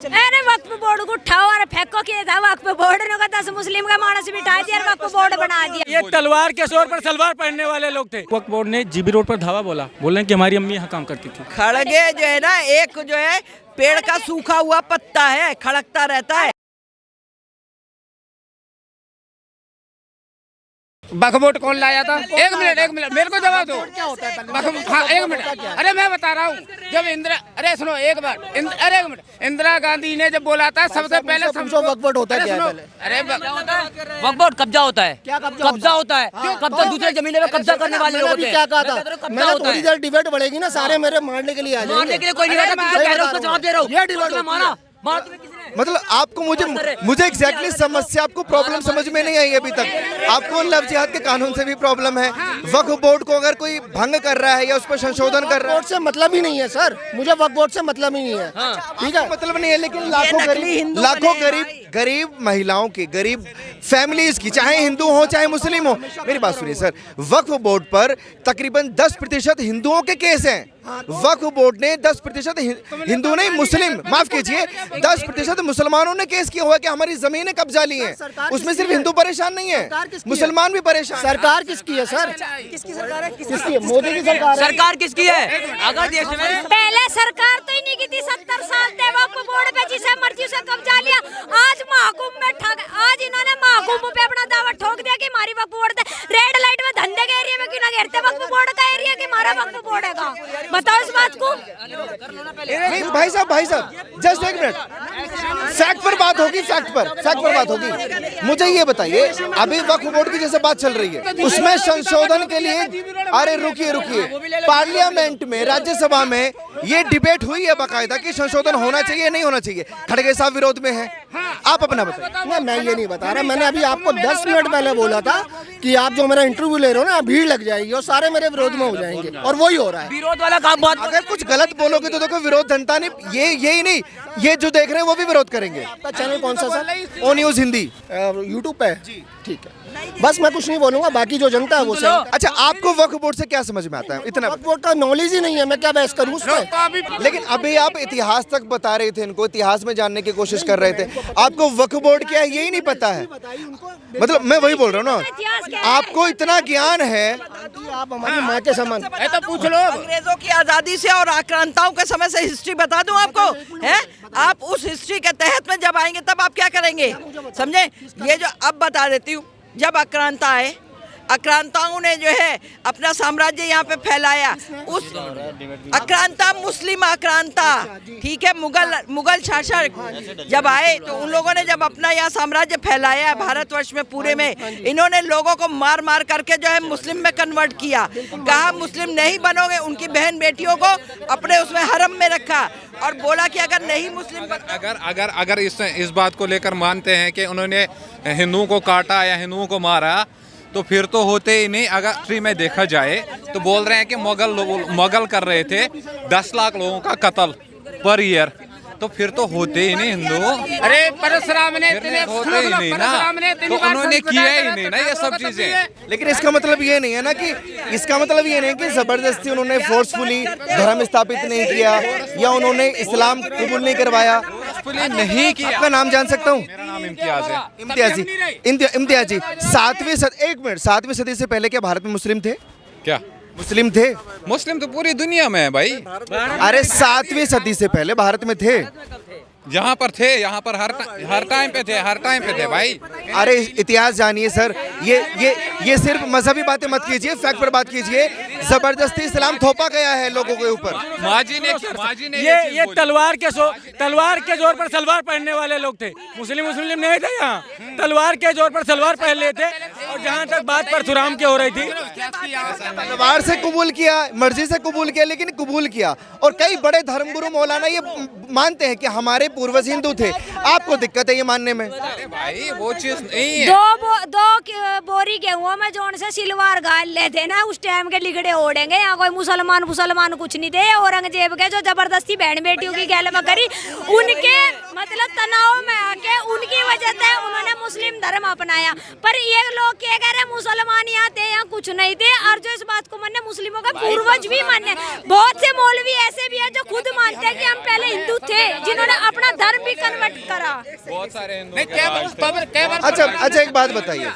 अरे वक्फ बोर्ड को उठाओ और फेंको किया था वक्फ बोर्ड ने 10 मुस्लिम का मानस बिठा दिया और वक्फ बोर्ड बना दिया। ये तलवार के जोर पर सलवार पहनने वाले लोग थे। वक्फ बोर्ड ने जीबी रोड पर धावा बोला, बोल रहे हैं कि हमारी अम्मी यहाँ काम करती थी। खड़गे जो है ना, एक जो है पेड़ का सूखा हुआ पत्ता है, खड़कता रहता है। वक्फ बोर्ड कौन लाया था? एक मिनट मेरे को जवाब दो। क्या होता है? हाँ, एक मिनट। अरे मैं बता रहा हूँ, जब अरे सुनो एक बार, अरे एक मिनट, इंदिरा गांधी ने जब बोला था सबसे पहले समझो वक्फ बोर्ड होता है क्या है? अरे वक्फ बोर्ड कब्जा होता है। क्या कब्जा होता है? कब्जा दूसरे जमीन में कब्जा करने वाले लोग होते हैं। क्या कहा था मैंने? थोड़ी देर डिबेट बढ़ेगी ना, सारे मेरे मारने के लिए आ जाएंगे। मारने के लिए कोई नहीं रहता, मैं कह रहा हूं उसका जवाब दे रहा हूं। ये डिबेट मारा मतलब आपको मुझे एग्जैक्टली समस्या, आपको प्रॉब्लम समझ में नहीं आई अभी तक। आपको लव जिहाद के कानून से भी प्रॉब्लम है। वक्फ बोर्ड को अगर कोई भंग कर रहा है या उस पर संशोधन कर रहा है, बोर्ड से मतलब ही नहीं है सर, मुझे वक्फ बोर्ड से मतलब ही नहीं है। ठीक है, मतलब नहीं है, लेकिन लाखों गरीब महिलाओं की, गरीब फैमिलीज की, चाहे हिंदू हो चाहे मुस्लिम हो, मेरी बात सुनिए सर, वक्फ बोर्ड पर तकरीबन 10% हिंदुओं के केस हैं। वक्फ बोर्ड ने 10% हिंदू नहीं, मुस्लिम, माफ कीजिए, 10% मुसलमानों ने केस किया हुआ है कि हमारी जमीनें कब्जा ली हैं। उसमें सिर्फ हिंदू परेशान नहीं है, मुसलमान भी परेशान। सरकार किसकी है सर? किसकी सरकार है? किसकी है? मोदी की सरकार है। सरकार किसकी है? अगर देश में पहले सरकार तो ही नहीं की थी, 70 साल थे वक्फ बोर्ड पे जिसे मर्जी से कब्जा लिया। आज महकुम में आज इन्होंने महकुम पे अपना दावा ठोक दिया कि हमारी वक्फ बोर्ड रेड लाइट में धंधे के एरिया में क्यों ना घेरते? वक्फ बोर्ड का एरिया कि हमारा वक्फ बोर्ड है, बताओ इस बात को। नहीं भाई साहब जस्ट एक मिनट, फैक्ट पर बात होगी, फैक्ट पर बात होगी। मुझे ये बताइए, अभी वक्फ बोर्ड की जैसे बात चल रही है, उसमें संशोधन के लिए, अरे रुकिए, पार्लियामेंट में, राज्यसभा में ये डिबेट हुई है बाकायदा कि संशोधन होना चाहिए नहीं होना चाहिए। खड़गे साहब विरोध में है, आप अपना बताइए। मैं ये नहीं बता रहा, मैंने अभी आपको 10 मिनट पहले बोला था कि आप जो मेरा इंटरव्यू ले रहे हो ना, भीड़ लग जाएगी और सारे मेरे विरोध में हो जाएंगे, और वही हो रहा है। विरोध वाला काम बात, अगर कुछ गलत बोलोगे तो देखो विरोध जनता ने, यही नहीं, ये जो देख रहे हैं वो भी विरोध करेंगे। आपका चैनल कौन सा सर? ओ न्यूज़ हिंदी यूट्यूब पे? ठीक है, बस मैं कुछ नहीं बोलूंगा, बाकी जो जनता है वो सही। अच्छा, आपको वक्फ बोर्ड से क्या समझ में आता है? इतना वक्फ बोर्ड का नॉलेज ही नहीं है, मैं क्या बहस करूं उस पे? लेकिन अभी आप इतिहास तक बता रहे थे, इनको इतिहास में जानने की कोशिश कर रहे थे। आपको वक्फ बोर्ड क्या है यही नहीं पता है? मतलब मैं वही बोल रहा हूँ ना, आपको इतना ज्ञान है, आप हमारी माँ के समान। तो पूछ लो। अंग्रेजों की आजादी से और आक्रांताओं के समय से हिस्ट्री बता दूं आपको, है? आप उस हिस्ट्री के तहत में जब आएंगे तब आप क्या करेंगे, समझे? ये जो अब बता देती हूँ, जब आक्रांता आए, आक्रांताओं ने जो है अपना साम्राज्य यहाँ पे फैलाया। उस आक्रांता, मुस्लिम आक्रांता, ठीक है, मुगल शासक जब आए तो उन लोगों ने जब अपना यहाँ साम्राज्य फैलाया भारतवर्ष में पूरे में, इन्होंने लोगों को मार मार करके जो है मुस्लिम में कन्वर्ट किया। कहा मुस्लिम नहीं बनोगे, उनकी बहन बेटियों को अपने उसमें हरम में रखा और बोला कि अगर नहीं मुस्लिम अगर इस बात को लेकर मानते हैं कि उन्होंने हिंदुओं को काटा या हिंदुओं को मारा, तो फिर तो होते ही नहीं। अगर हिस्ट्री में देखा जाए तो बोल रहे हैं कि मुगल कर रहे थे 10 लाख लोगों का कत्ल पर ईयर, तो फिर तो होते ही नहीं हिंदू। अरे परशुराम ने होते ही नहीं ना, तो उन्होंने किया ही नहीं ना ये सब चीजें। लेकिन इसका मतलब ये नहीं है ना कि, इसका मतलब ये नहीं कि जबरदस्ती उन्होंने फोर्सफुली धर्म स्थापित नहीं किया या उन्होंने इस्लाम कबूल नहीं करवाया। नहीं किया। आपका नाम जान सकता हूँ? मेरा नाम इम्तियाज है। इम्तियाज जी, 7वीं सदी से पहले क्या भारत में मुस्लिम थे? क्या मुस्लिम थे? मुस्लिम तो पूरी दुनिया में है भाई। अरे 7वीं सदी से पहले भारत में थे। जहाँ पर थे, यहाँ पर हर टाइम पे थे भाई। अरे इतिहास जानिए सर, ये सिर्फ मजहबी बातें मत कीजिए, फैक्ट पर बात कीजिए। जबरदस्ती इस्लाम थोपा गया है लोगों के ऊपर। माजी ने ये तलवार के जोर पर सलवार पहनने वाले लोग थे। मुस्लिम नहीं थे यहाँ, तलवार के जोर पर सलवार पहन लेते। और जहाँ तक बात परशुराम की हो रही थी, तलवार से कबूल किया, मर्जी से कबूल किया, लेकिन कबूल किया। और कई बड़े धर्मगुरु मौलाना ये मानते हैं कि हमारे पूर्वज हिंदू थे। आपको दिक्कत है ये मानने में? भाई वो चीज नहीं है। दो बोरी गेहूं में जोन से सिलवार गाल लेते ना, उस टाइम के लिगड़े ओढ़ेंगे। यहाँ कोई मुसलमान कुछ नहीं थे। औरंगजेब के जो जबरदस्ती बहन बेटियों की गैल में करी, उनके मतलब तनाव में आके उनकी वजह से उन्होंने मुस्लिम धर्म अपनाया। पर ये लोग क्या कह रहे हैं, मुसलमान यहाँ थे, यहाँ कुछ नहीं थे। और जो इस बात को माने, मुस्लिमों का पूर्वज भी माने। बहुत से मौलवी ऐसे भी हैं जो खुद मानते हैं कि हम पहले हिंदू थे, जिन्होंने अपना धर्म भी कन्वर्ट करा। बहुत सारे हिंदू अच्छा एक बात बताइए,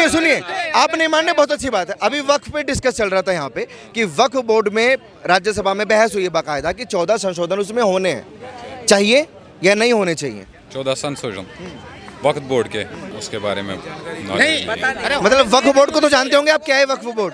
सुनिए, आप नहीं मानने, बहुत अच्छी बात है। अभी वक्फ पे डिस्कस चल रहा था यहाँ पे कि वक्फ बोर्ड में राज्यसभा में बहस हुई है बाकायदा कि 14 संशोधन उसमें होने हैं, चाहिए या नहीं होने चाहिए। 14 संशोधन वक्फ बोर्ड के, उसके बारे में नहीं, मतलब वक्फ बोर्ड को तो जानते होंगे आप, क्या है वक्फ बोर्ड?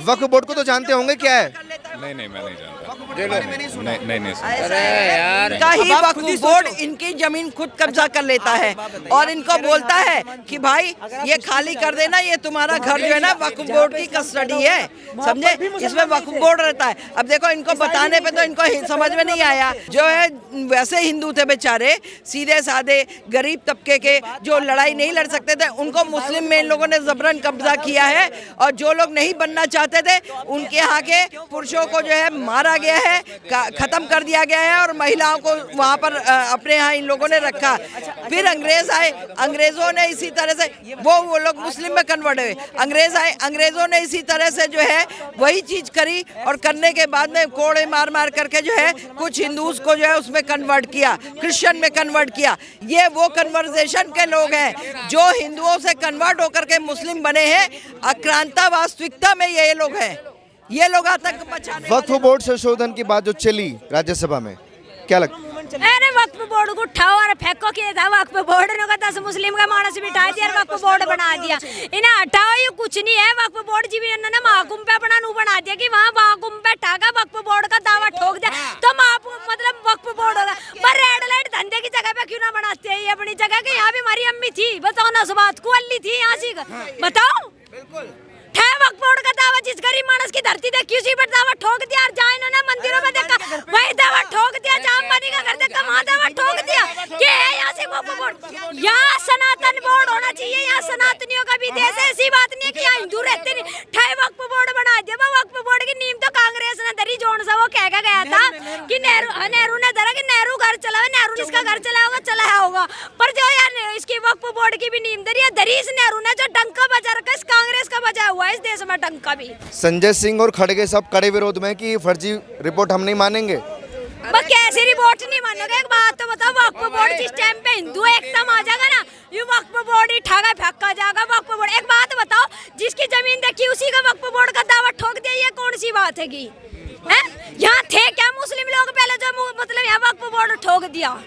वक्फ बोर्ड को तो जानते होंगे क्या है? नहीं मैं नहीं जानता। नहीं अरे यार, का ही वक्फ बोर्ड इनकी जमीन खुद कब्जा कर लेता है और इनको बोलता है कि भाई ये खाली कर देना, ये तुम्हारा घर जो है ना वक्फ बोर्ड की कस्टडी है, समझे, इसमें वक्फ बोर्ड रहता है। अब देखो, इनको बताने पे तो इनको समझ में नहीं आया। जो है वैसे हिंदू थे बेचारे, सीधे साधे गरीब तबके के, जो लड़ाई नहीं लड़ सकते थे, उनको मुस्लिम में इन लोगों ने जबरन कब्जा किया है। और जो लोग नहीं बनना चाहते थे, उनके यहाँ के पुरुषों को जो है मारा गया है, खत्म कर दिया गया है, और महिलाओं को वहाँ पर अपने यहाँ इन लोगों ने रखा। फिर अंग्रेज आए, अंग्रेजों ने इसी तरह से वो लोग मुस्लिम में कन्वर्ट हुए। अंग्रेज आए, अंग्रेजों ने इसी तरह से जो है वही चीज करी, और करने के बाद में कोड़े मार मार करके जो है कुछ हिंदूज को जो है उसमें कन्वर्ट किया, क्रिश्चियन में कन्वर्ट किया। ये वो कन्वर्जेशन के लोग हैं जो हिंदुओं से कन्वर्ट होकर के मुस्लिम बने हैं। आक्रांता वास्तविकता में ये लोग हैं, ये लोग आतंक मचाने। वक्फ बोर्ड संशोधन की बात जो चली राज्यसभा में, क्या लगता है? अरे वक्फ बोर्ड को उठाओ और फेंको किया था। वक्फ बोर्ड ने 10 मुस्लिम का मानस बिठा दिया, वक्फ बोर्ड बना दिया। इन्हें हटाओ, ये कुछ नहीं है। वक्फ बोर्ड जी भी इन्होंने महाकुंभ पे अपना नू बना दिया कि वहाँ महाकुंभ पे ठाका, वक्फ बोर्ड का दावा ठोक दिया, तो मतलब वक्फ बोर्ड होगा। पर रेड लाइट धंधे की जगह पे क्यों ना बनाते हैं ये अपनी जगह के? यहाँ भी हमारी अम्मी थी, बताओ ना, बात को अल्ली थी यहाँ से, बताओ। वक्फ बोर्ड का दावा जिस गरीब मानस की धरती थी, किसी पर दावा ठोक दिया। और जहाँ इन्होंने मंदिरों में देखा वही दावा ठोक दिया, जहाँ अंबानी का घर देखा वहाँ दावा ठोक दिया कि यहाँ से वक्फ बोर्ड, यहाँ सनातन बोर्ड होना चाहिए, यहाँ सनातनियों का भी देश है। ऐसी बात नहीं है कि यहाँ हिंदू रहते नहीं। वक्फ बोर्ड बना दिया। वक्फ बोर्ड की नींव तो कांग्रेस ने धरी, जोन सा वो कह गया था कि नेहरू ने धरा कि नेहरू घर चलाओ, नेहरू जिसका घर चलाया चलाया होगा। पर जो यार इसकी वक्फ बोर्ड की भी नींव धरी है, धरी इस नेहरू ने, जो डंका बजा रखा है, इस कांग्रेस का बजा हुआ है इस देश में डंका भी। संजय सिंह और खड़गे सब कड़े विरोध में कि फर्जी रिपोर्ट हम नहीं मानेंगे। कैसी रिपोर्ट नहीं मानोगे? एक बात तो बताओ, वक्फ बोर्ड जिस टाइम पे हिंदू एकता आ जाएगा ना, ये वक्फ बोर्ड ही ठागा फेंका जाएगा। वक्फ बोर्ड, एक बात बताओ, जिसकी जमीन देखी उसी का वक्फ बोर्ड का दावा ठोक दिया, ये कौन सी बात है? यहाँ थे क्या मुस्लिम लोग पहले, जो मतलब यहाँ वक्फ बोर्ड ठोक दिया?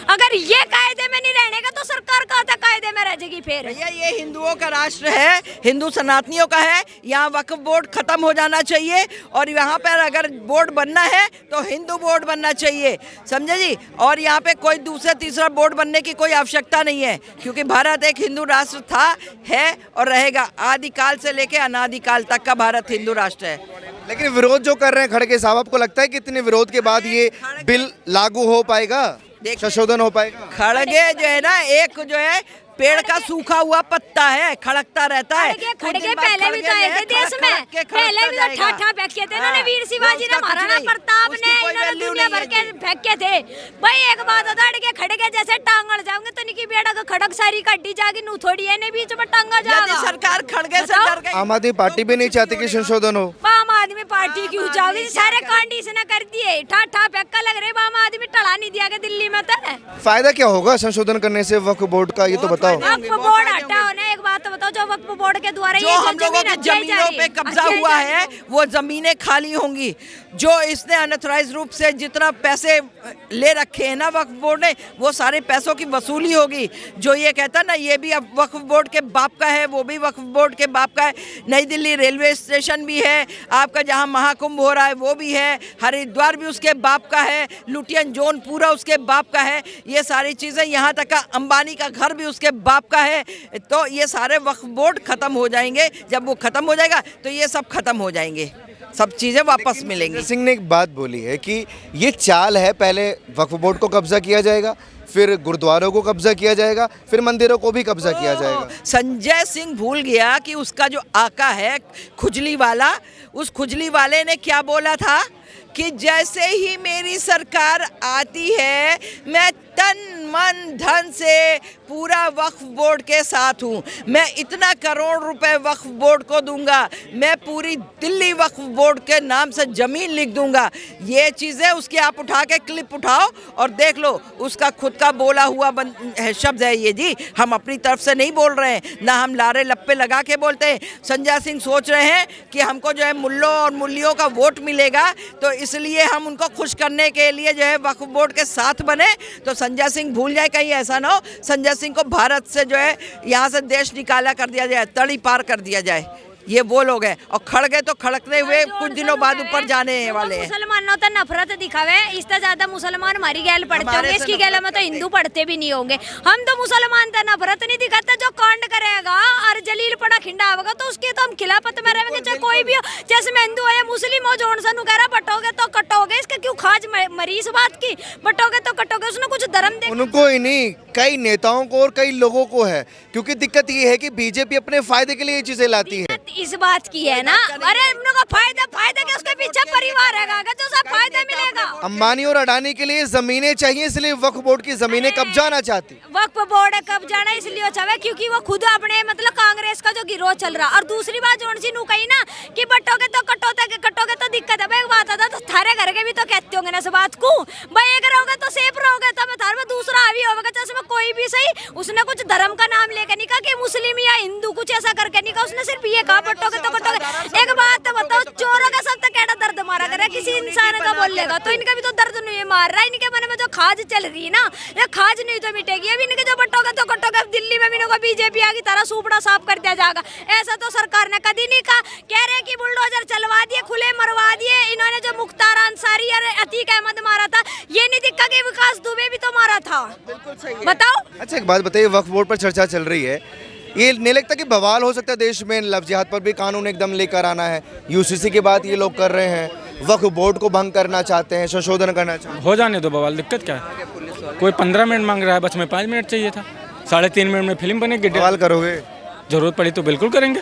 अगर ये कायदे में नहीं रहने का तो सरकार कहाँ तक कायदे में रह जाएगी फिर? भैया ये हिंदुओं का राष्ट्र है, हिंदू सनातनियों का है। यहाँ वक्फ बोर्ड खत्म हो जाना चाहिए, और यहाँ पर अगर बोर्ड बनना है तो हिंदू बोर्ड बनना चाहिए, समझे जी। और यहाँ पे कोई दूसरा तीसरा बोर्ड बनने की कोई आवश्यकता नहीं है, क्योंकि भारत एक हिंदू राष्ट्र था, है और रहेगा। आदिकाल से लेके अनादिकाल तक का भारत हिंदू राष्ट्र है। लेकिन विरोध जो कर रहे हैं खड़गे साहब, आपको लगता है कि इतने विरोध के बाद ये बिल लागू हो पाएगा, संशोधन हो पाएगा? खड़गे जो है ना, एक जो है पेड़ का सूखा हुआ पत्ता है, खड़कता रहता है। खड़गे पहले भी तो आए थे देश में, पहले भी तो ठाठा फेंके थे इन्होंने। वीर शिवाजी ने, महाराणा प्रताप ने, इन्होंने दुनिया भर के फेंके थे। भाई एक बात होता है, खड़गे जैसे टांगड़ जाओगे तो निकी बेड़ा का खड़क सारी कड्डी जागी, नू थोड़ी है ने बीच में टांगा जाएगा। सरकार खड़गे से डर गई। आम आदमी पार्टी भी नहीं चाहती कि संशोधन हो। आम आदमी पार्टी क्यों जाओगी? सारे कांड इसने कर दिए, ठाठा फेंका लग रहे। आम आदमी टला नहीं दिया दिल्ली में। तो फायदा क्या होगा संशोधन करने से वक्फ बोर्ड का, ये तो बताओ। वक्फ बोर्ड हटाओ ना, एक बात तो बताओ, जो वक्फ बोर्ड के द्वारा जो हम लोगों की जमीनों पे कब्जा हुआ है वो जमीनें खाली होंगी। जो इसने अनऑथराइज्ड रूप से जितना पैसे ले रखे हैं ना वक्फ बोर्ड ने, वो सारे पैसों की वसूली होगी। जो ये कहता ना ये भी अब वक्फ बोर्ड के बाप का है, वो भी वक्फ बोर्ड के बाप का है। नई दिल्ली रेलवे स्टेशन भी है आपका, जहाँ महाकुंभ हो रहा है वो भी है। हरिद्वार भी उसके बाप का है, लुटियन जोन पूरा उसके बाप का है। ये सारी चीज़ें, यहाँ तक का अंबानी का घर भी उसके बाप का है। तो ये सारे वक्फ बोर्ड खत्म हो जाएंगे। जब वो खत्म हो जाएगा तो ये सब खत्म हो जाएंगे, सब चीजें वापस मिलेंगी। सिंह ने एक बात बोली है कि ये चाल है, पहले वक्फ बोर्ड को कब्जा किया जाएगा, फिर गुरुद्वारों को कब्जा किया जाएगा, फिर मंदिरों को भी कब्जा किया जाएगा। संजय सिंह भूल गया कि उसका जो आका है खुजली वाला, उस खुजली वाले ने क्या बोला था कि जैसे ही मेरी सरकार आती है मैं तन मन धन से पूरा वक्फ बोर्ड के साथ हूँ। मैं इतना करोड़ रुपए वक्फ बोर्ड को दूंगा, मैं पूरी दिल्ली वक्फ बोर्ड के नाम से ज़मीन लिख दूंगा। ये चीज़ें उसकी आप उठा के क्लिप उठाओ और देख लो, उसका खुद का बोला हुआ शब्द है ये जी। हम अपनी तरफ से नहीं बोल रहे हैं, ना हम लारे लप्पे लगा के बोलते हैं। संजय सिंह सोच रहे हैं कि हमको जो है मुल्लों और मुल्लियों का वोट मिलेगा, तो इसलिए हम उनको खुश करने के लिए जो है वक्फ बोर्ड के साथ बने। तो संजय सिंह भूल जाए, कहीं ऐसा ना हो संजय सिंह को भारत से जो है यहाँ से देश निकाला कर दिया जाए, तड़ी पार कर दिया जाए। ये वो लोग हैं, और खड़गे तो खड़कते हुए कुछ दिनों बाद ऊपर जाने वाले हैं। मुसलमानों तो नफरत दिखावे, इससे ज्यादा मुसलमान हमारी गैल पढ़ते होंगे, इसकी गैल में तो हिंदू पढ़ते भी नहीं होंगे। हम तो मुसलमान तो नफरत नहीं दिखाते, जो कांड करेगा और जलील पड़ा खिंडा होगा तो उसके तो हम खिलाफत में रहेंगे, चाहे कोई भी हो। जैसे मैं हिंदू है मुस्लिम हो, जोन सन वगैरह बटोगे तो कटोगे, इसका क्यों खाज मरी इस बात की? बटोगे तो कटोगे, उसने कुछ धर्म दे। उनको ही नहीं, कई नेताओं को और कई लोगों को है, क्योंकि दिक्कत ये है कि बीजेपी अपने फायदे के लिए ये चीजें लाती है। इस बात की है ना, अरे उनका फायदा के उसके पीछे परिवार है, जो सब फायदा मिलेगा। अंबानी और अडानी के लिए जमीनें चाहिए, इसलिए वक्फ बोर्ड की जमीनें कब्जाना चाहती। वक्फ बोर्ड कब्जाना इसलिए अच्छा है क्योंकि वो खुद अपने मतलब कांग्रेस का जो गिरोह चल रहा। और दूसरी बात जोन सी नू कही ना कि बटोगे तो कटोगे तो दिक्कत है। भाई एक बात आता तो थारे घर के भी तो कहते होंगे ना इस बात को, भाई एक रहोगे तो सेफ रहोगे, तब थारे में दूसरा हावी होगा। जैसे कोई भी सही, उसने कुछ धर्म का नाम लेकर नहीं कहा कि मुस्लिम या हिंदू, कुछ ऐसा करके नहीं कहा, उसने सिर्फ ये कहा बटोगे तो कटोगे। एक बात बताओ, चोरों का सब तक कैसा दर्द मारा करे, किसी इंसान का बोल लेगा तो इनका भी तो दर्द नहीं मार रहा है। इनके मन में जो खाज चल रही है ना, ये खाज नहीं तो मिटेगी। अभी इनके जो बटोगे तो कटोगे, दिल्ली में भी इनको बीजेपी आ गई, तारा सूपड़ा साफ कर दिया जाएगा। ऐसा तो सरकार ने कभी नहीं कहा। कह रहे कि बुलडोजर चलवा दिए, खुले मरवा दिए। इन्होंने जो मुख्तार अंसारी और अतीक अहमद मारा था, ये नहीं दिखा कि विकास दुबे भी तो मारा था। बताओ। अच्छा एक बात बताइए, वक्फ बोर्ड पर चर्चा चल रही है, ये नहीं लगता कि बवाल हो सकता है देश में? लव जिहाद पर भी कानून एकदम लेकर आना है, यूसीसी की बात ये लोग कर रहे हैं, वक्फ बोर्ड को भंग करना चाहते हैं, संशोधन करना चाहते हैं। हो जाने दो बवाल, दिक्कत क्या है? कोई 15 मिनट मांग रहा है, बस में 5 मिनट चाहिए था। 3.5 मिनट में फिल्म बनेगी। बवाल करोगे? जरूरत पड़ी तो बिल्कुल करेंगे।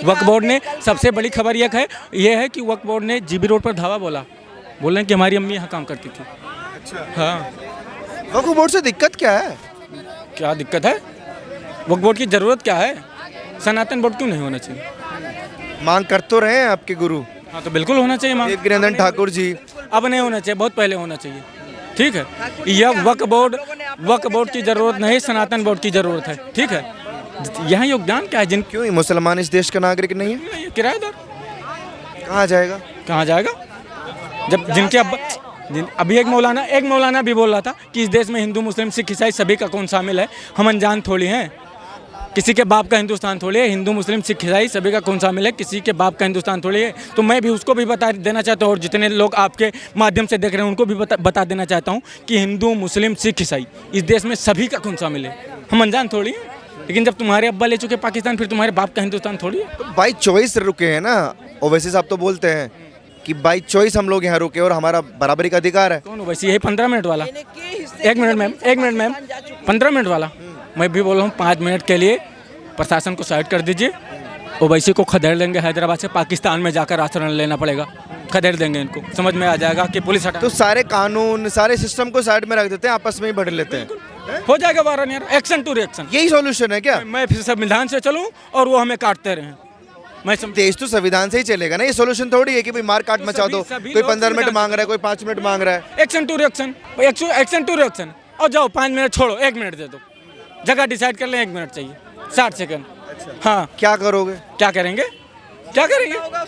वक्फ बोर्ड ने सबसे बड़ी खबर यह है कि वक्फ बोर्ड ने जीबी रोड पर धावा बोल रहे हैं कि हमारी अम्मी यहाँ काम करती थी। अच्छा हाँ, वक्फ बोर्ड से दिक्कत क्या है? क्या दिक्कत है? वक्फ बोर्ड की जरूरत क्या है? सनातन बोर्ड क्यों नहीं होना चाहिए? मांग कर तो रहे हैं आपके गुरु। हाँ तो बिल्कुल होना चाहिए मांग। गिरिनंदन ठाकुर जी। अब नहीं होना चाहिए, बहुत पहले होना चाहिए। ठीक है, यह वक्फ बोर्ड की जरूरत नहीं, सनातन बोर्ड की जरूरत है। ठीक है, यहाँ योगदान क्या है? क्यों मुसलमान इस देश का नागरिक नहीं है? किराएदार कहाँ जाएगा? कहाँ जाएगा? जब जिनके अभी एक मौलाना भी बोल रहा था कि इस देश में हिंदू मुस्लिम सिख ईसाई सभी का कौन शामिल है। हम अनजान थोड़ी हैं, किसी के बाप का हिंदुस्तान थोड़ी है। हिंदू मुस्लिम सिख ईसाई सभी का कौन शामिल है, किसी के बाप का हिंदुस्तान थोड़ी है। तो मैं भी उसको भी बता देना चाहता हूँ, और जितने लोग आपके माध्यम से देख रहे हैं उनको भी बता देना चाहता हूँ कि हिंदू मुस्लिम सिख ईसाई इस देश में सभी का कौन शामिल है। हम अनजान थोड़ी हैं। लेकिन जब तुम्हारे अब्बा ले चुके पाकिस्तान, फिर तुम्हारे बाप का हिंदुस्तान थोड़ी है। तो बाई चॉइस रुके हैं ना, ओवैसी साहब तो बोलते हैं कि बाई चॉइस हम लोग यहाँ रुके और हमारा बराबरी का अधिकार है। कौन ओवैसी? यही 15 मिनट वाला। एक मिनट मैम 15 मिनट वाला। मैं भी बोल रहा हूँ 5 मिनट के लिए प्रशासन को साइड कर दीजिए। ओवैसी को खदेड़ लेंगे, हैदराबाद से पाकिस्तान में जाकर आश्रय लेना पड़ेगा, खदेड़ देंगे इनको। समझ में आ जाएगा कि पुलिस हटा। तो सारे कानून सारे सिस्टम को साइड में रख देते हैं, आपस में ही बढ़ लेते हैं। हो जाएगा वारन यार, एक्शन टू रिएक्शन। यही सॉल्यूशन है क्या? मैं फिर संविधान से चलूं और वो हमें काटते रहें। मैं देश तो संविधान से ही चलेगा ना, ये सॉल्यूशन थोड़ी है कि भाई मार काट मचा दो। कोई 15 मिनट मांग रहा है, कोई 5 मिनट मांग रहा है। Action to reaction. और जाओ 5 मिनट छोड़ो, 1 मिनट दे दो। जगह डिसाइड कर लें, 1 मिनट चाहिए, 60 सेकंड। हाँ, क्या करोगे? क्या करेंगे?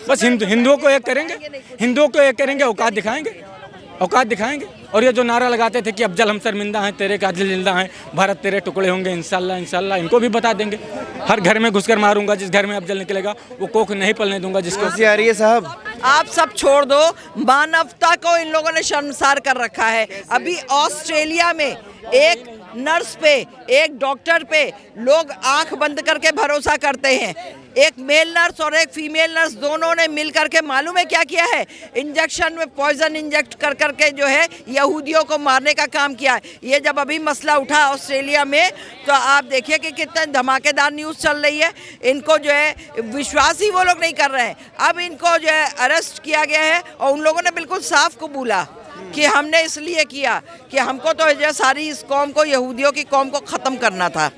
बस हिंदुओं को एक करेंगे, औकात दिखाएंगे। और ये जो नारा लगाते थे कि अफजल हम शर्मिंदा हैं, तेरे कातिल जिंदा हैं, भारत तेरे टुकड़े होंगे इंशाल्लाह, इनको भी बता देंगे। हर घर में घुसकर मारूंगा, जिस घर में अफजल निकलेगा वो कोख नहीं पलने दूंगा जिसको। आ रही है साहब, आप सब छोड़ दो, मानवता को इन लोगों ने शर्मसार कर रखा है। अभी ऑस्ट्रेलिया में एक नर्स पे, एक डॉक्टर पे लोग आंख बंद करके भरोसा करते हैं। एक मेल नर्स और एक फीमेल नर्स दोनों ने मिल करके मालूम है क्या किया है? इंजेक्शन में पॉइजन इंजेक्ट कर करके जो है यहूदियों को मारने का काम किया है। ये जब अभी मसला उठा ऑस्ट्रेलिया में, तो आप देखिए कि कितना धमाकेदार न्यूज़ चल रही है। इनको जो है विश्वास ही वो लोग नहीं कर रहे हैं। अब इनको जो है अरेस्ट किया गया है और उन लोगों ने बिल्कुल साफ कबूला कि हमने इसलिए किया कि हमको तो ये सारी इस कौम को, यहूदियों की कौम को ख़त्म करना था।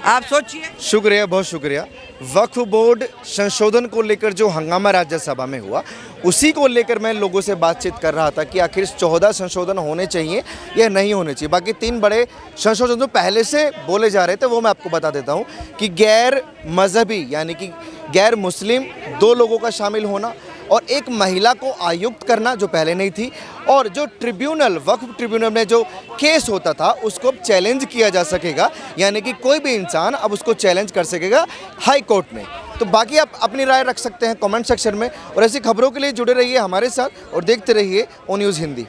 आप सोचिए। शुक्रिया, बहुत शुक्रिया। वक्फ बोर्ड संशोधन को लेकर जो हंगामा राज्यसभा में हुआ, उसी को लेकर मैं लोगों से बातचीत कर रहा था कि आखिर 14 संशोधन होने चाहिए या नहीं होने चाहिए। बाकी 3 बड़े संशोधन तो पहले से बोले जा रहे थे, वो मैं आपको बता देता हूँ कि गैर मजहबी यानी कि गैर मुस्लिम 2 लोगों का शामिल होना, और एक महिला को आयुक्त करना जो पहले नहीं थी, और जो ट्रिब्यूनल, वक्फ ट्रिब्यूनल में जो केस होता था उसको अब चैलेंज किया जा सकेगा, यानी कि कोई भी इंसान अब उसको चैलेंज कर सकेगा हाई कोर्ट में। तो बाकी आप अपनी राय रख सकते हैं कमेंट सेक्शन में, और ऐसी खबरों के लिए जुड़े रहिए हमारे साथ और देखते रहिए ओ न्यूज़ हिंदी।